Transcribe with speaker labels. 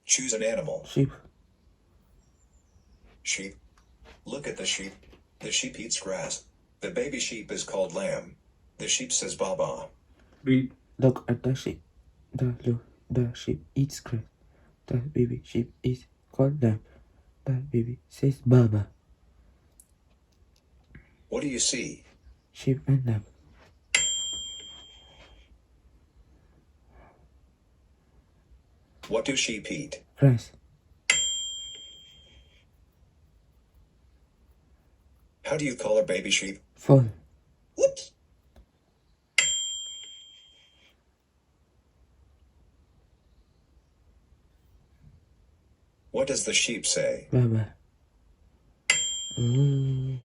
Speaker 1: Choose an animal.
Speaker 2: Sheep.
Speaker 1: Sheep. Look at the sheep. The sheep eats grass. The baby sheep is called lamb. The sheep says Baba.
Speaker 2: Read. Look at the sheep. The sheep eats grass. The baby sheep is called lamb. The baby says Baba.
Speaker 1: What do you see?
Speaker 2: Sheep and lamb.
Speaker 1: What do sheep eat?
Speaker 2: Grass.
Speaker 1: How do you call a baby sheep?
Speaker 2: Foal.
Speaker 1: Whoops. What does the sheep say?
Speaker 2: Baba.